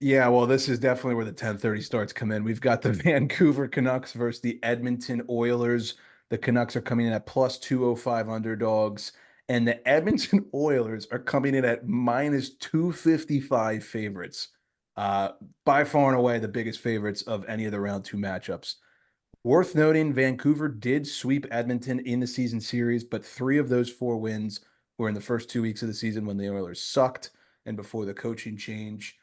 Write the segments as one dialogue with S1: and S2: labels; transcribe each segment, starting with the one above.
S1: Yeah, well, this is definitely where the 10:30 starts come in. We've got the Vancouver Canucks versus the Edmonton Oilers. The Canucks are coming in at plus 205 underdogs, and the Edmonton Oilers are coming in at minus 255 favorites. Uh, by far and away the biggest favorites of any of the round two matchups. Worth noting, Vancouver did sweep Edmonton in the season series, but three of those four wins were in the first 2 weeks of the season when the Oilers sucked and before the coaching change.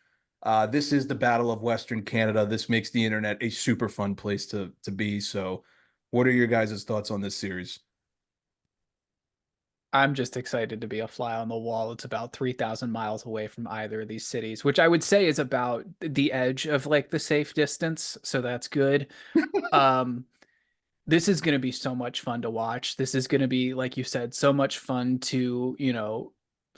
S1: This is the Battle of Western Canada. This makes the internet a super fun place to be. So, what are your guys' thoughts on this series?
S2: I'm just excited to be a fly on the wall. It's about 3,000 miles away from either of these cities, which I would say is about the edge of like the safe distance. So that's good. Um, this is going to be so much fun to watch. This is going to be, like you said, so much fun to,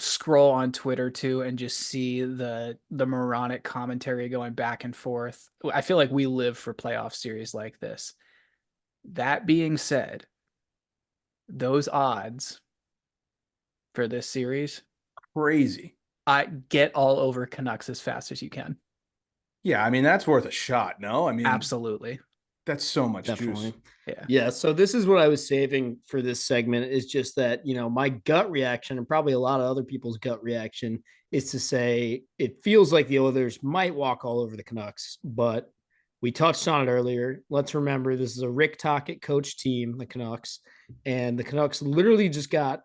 S2: scroll on Twitter too and just see the moronic commentary going back and forth. I feel like we live for playoff series like this. That being said, those odds for this series,
S1: Crazy.
S2: I get all over Canucks as fast as you can.
S1: Yeah, I mean, that's worth a shot. No, I mean,
S2: Absolutely.
S1: that's so much juice.
S3: Definitely.
S2: Yeah.
S3: Yeah. So this is what I was saving for this segment is just that, my gut reaction and probably a lot of other people's gut reaction is to say it feels like the Oilers might walk all over the Canucks, but we touched on it earlier. Let's remember this is a Rick Tocchet coach team, the Canucks, and the Canucks literally just got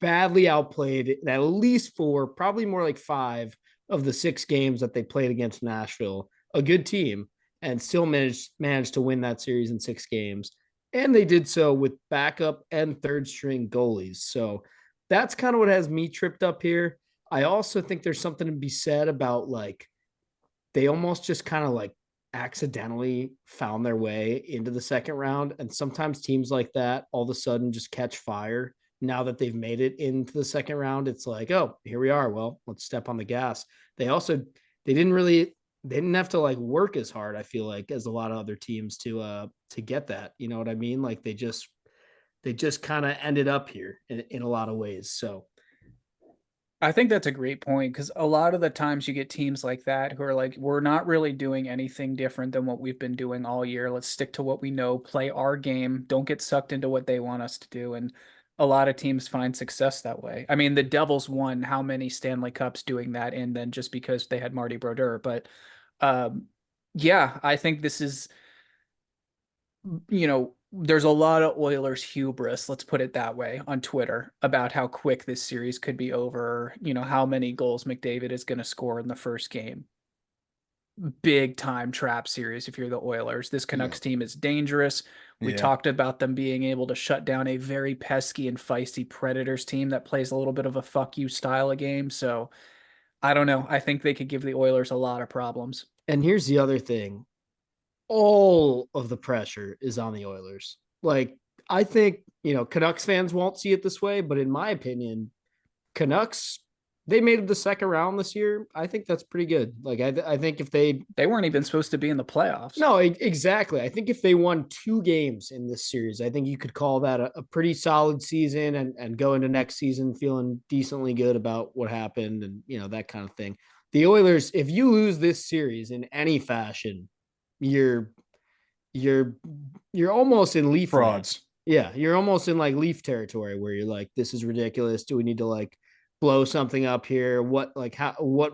S3: badly outplayed in at least four, probably more like five of the six games that they played against Nashville. A good team and still managed to win that series in six games. And they did so with backup and third string goalies. So that's kind of what has me tripped up here. I also think there's something to be said about like they almost just kind of like accidentally found their way into the second round. And sometimes teams like that all of a sudden just catch fire. Now that they've made it into the second round, it's like, oh, here we are. Well, let's step on the gas. They didn't really they didn't have to like work as hard, I feel like, as a lot of other teams to get that. You know what I mean? Like they just kind of ended up here in a lot of ways. So
S2: I think that's a great point because a lot of the times you get teams like that who are like, we're not really doing anything different than what we've been doing all year. Let's stick to what we know, play our game, don't get sucked into what they want us to do. And a lot of teams find success that way. I mean, the Devils won how many Stanley Cups doing that, and then just because they had Marty Brodeur. But um, yeah, I think this is there's a lot of Oilers hubris, let's put it that way, on Twitter about how quick this series could be over, how many goals McDavid is going to score in the first game. Big time trap series if you're the Oilers. This
S3: yeah,
S2: Canucks team is dangerous. We
S1: Yeah,
S2: talked about them being able to shut down a very pesky and feisty Predators team that plays a little bit of a fuck you style of game. So I don't know. I think they could give the Oilers a lot of problems.
S3: and here's the other thing. All of the pressure is on the Oilers. Like I think, Canucks fans won't see it this way, but in my opinion, Canucks they made it the second round this year. I think that's pretty good. Like I think if they
S2: They weren't even supposed to be in the playoffs.
S3: no exactly, I think if they won two games in this series, I think you could call that a pretty solid season and go into next season feeling decently good about what happened and that kind of thing. The Oilers, if you lose this series in any fashion, you're you're you're almost in Leaf land.
S1: frauds.
S3: Yeah, you're almost in like Leaf territory where you're like, this is ridiculous. Do we need to like blow something up here? What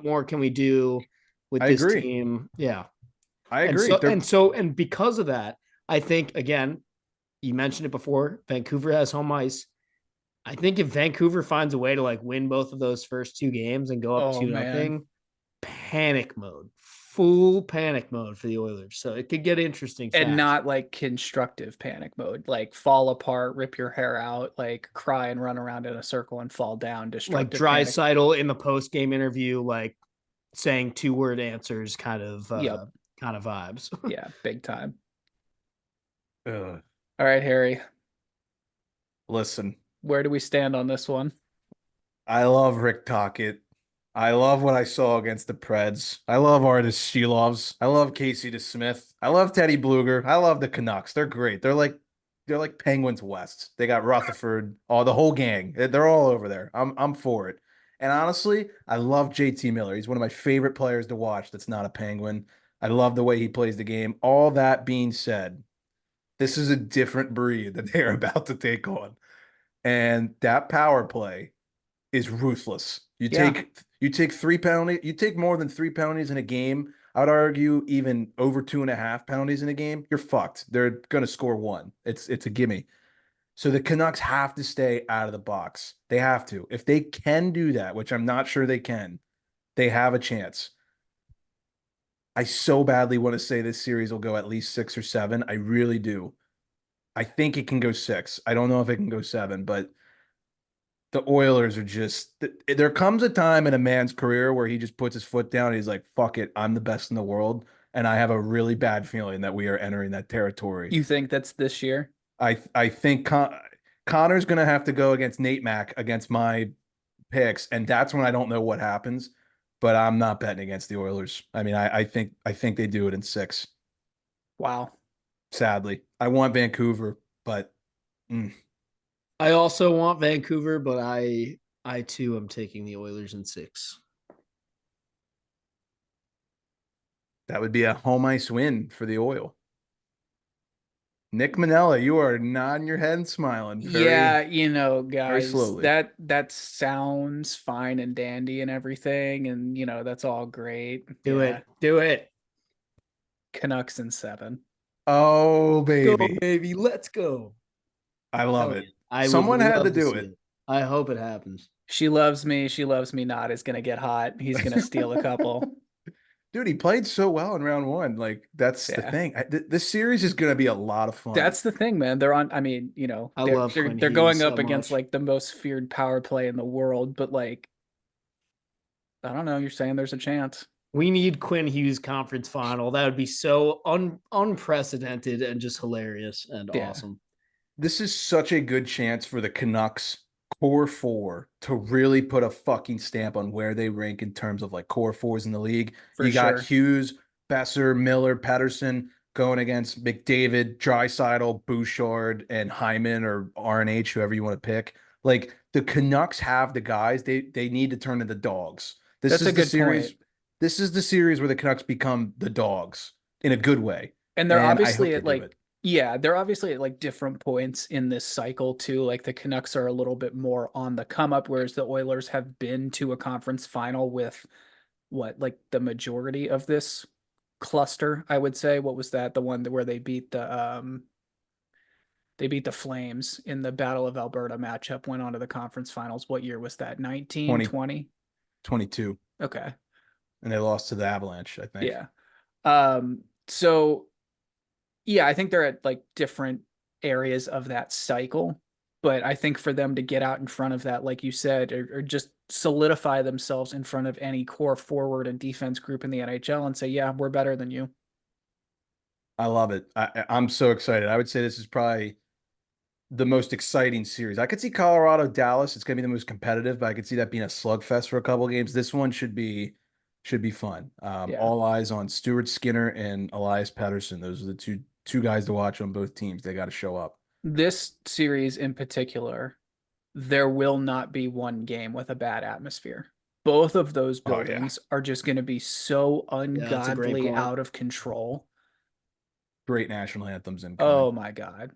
S3: more can we do with
S1: I
S3: this
S1: agree.
S3: team? Yeah.
S1: I
S3: And
S1: agree.
S3: so
S1: They're
S3: and so and because of that, I think again, you mentioned it before, Vancouver has home ice. I think if Vancouver finds a way to like win both of those first two games and go up
S2: Oh
S3: two
S2: man.
S3: nothing, panic mode, full panic mode for the Oilers. So it could get interesting
S2: And
S3: fast.
S2: not like constructive panic mode, like fall apart, rip your hair out, like cry and run around in a circle and fall down,
S3: Like
S2: destructive panic.
S3: Drysidle in the post game interview, like saying two-word answers,
S2: Yep.
S3: kind of vibes.
S2: Yeah, big time.
S1: ugh.
S2: All right, Harry,
S1: Listen.
S2: where do we stand on this one?
S1: I love Rick Tocchet. I love what I saw against the Preds. I love Artis Shilovs. I love Casey DeSmith. I love Teddy Bluger. I love the Canucks. They're great. They're like Penguins West. They got Rutherford, the whole gang. They're all over there. I'm for it. And honestly, I love JT Miller. He's one of my favorite players to watch that's not a Penguin. I love the way he plays the game. All that being said, this is a different breed that they're about to take on. And that power play is ruthless.
S2: Yeah.
S1: You take 3 penalties, you take more than 3 penalties in a game. I would argue even over 2.5 penalties in a game, you're fucked. They're gonna score one. It's a gimme. So the Canucks have to stay out of the box. They have to. If they can do that, which I'm not sure they can, they have a chance. I so badly want to say this series will go at least 6 or 7. I really do. I think it can go 6. I don't know if it can go 7, but the Oilers are just there comes a time in a man's career where he just puts his foot down and he's like, fuck it, I'm the best in the world. And I have a really bad feeling that we are entering that territory.
S2: You think that's this year?
S1: I think Connor's gonna have to go against Nate Mack against my picks, and that's when I don't know what happens. But I'm not betting against the Oilers. I mean, I think they do it in 6.
S2: Wow.
S1: Sadly, I want Vancouver, but
S3: I also want Vancouver, but I too am taking the Oilers in 6.
S1: that would be a home ice win for the Oil. Nick Manella, you are nodding your head and smiling.
S2: Yeah,
S1: Very
S2: guys,
S1: slowly.
S2: that sounds fine and dandy and everything, and that's all great.
S3: Do
S2: Yeah.
S3: it. Do it.
S2: Canucks in 7.
S1: Oh,
S3: Go,
S1: baby.
S3: baby. Let's go.
S1: I love
S3: Hell
S1: it.
S3: yeah. I would
S1: Someone had
S3: love
S1: to do
S3: see
S1: it.
S3: I hope it happens.
S2: She loves me. She loves me not is gonna get hot. He's gonna steal a couple.
S1: Dude, he played so well in round 1. Like, that's the
S2: Yeah.
S1: thing. This series is going to be a lot of fun.
S2: That's the thing, man. They're on. I mean,
S3: I
S2: they're
S3: love Quinn
S2: they're
S3: Hughes
S2: going
S3: so
S2: up against
S3: much.
S2: like the most feared power play in the world, but like, I don't know. You're saying there's a chance.
S3: We need Quinn Hughes conference final. That would be so unprecedented and just hilarious and
S2: Yeah.
S3: awesome.
S1: This is such a good chance for the Canucks core 4 to really put a fucking stamp on where they rank in terms of like core 4s in the league.
S2: For
S1: You got
S2: sure.
S1: Hughes, Besser, Miller, Pettersson going against McDavid, Draisaitl, Bouchard, and Hyman or RNH, whoever you want to pick. Like the Canucks have the guys they need to turn into dogs. This
S2: That's
S1: is
S2: a
S1: the
S2: good
S1: series.
S2: point.
S1: This is the series where the Canucks become the dogs in a good way.
S2: And they're
S1: And I
S2: obviously
S1: hope
S2: at
S1: they do
S2: like,
S1: it.
S2: yeah, they're obviously at like different points in this cycle too. Like the Canucks are a little bit more on the come up, whereas the Oilers have been to a conference final with like the majority of this cluster, I would say. What was that? The one where they beat the Flames in the Battle of Alberta matchup, went on to the conference finals. What year was that? 19, 20?
S1: 22.
S2: Okay.
S1: And they lost to the Avalanche, I think.
S2: Yeah. So yeah, I think they're at like different areas of that cycle, but I think for them to get out in front of that, like you said, or just solidify themselves in front of any core forward and defense group in the NHL and say, yeah, we're better than you.
S1: I love it. I'm so excited. I would say this is probably the most exciting series. I could see Colorado, Dallas. It's going to be the most competitive, but I could see that being a slugfest for a couple of games. This one should be fun.
S2: Yeah.
S1: All eyes on Stuart Skinner and Elias Pettersson. Those are the two guys to watch on both teams. They got to show up.
S2: This series in particular, there will not be one game with a bad atmosphere. Both of those buildings are just going to be so ungodly out of control.
S1: Great national anthems in.
S2: Oh my God.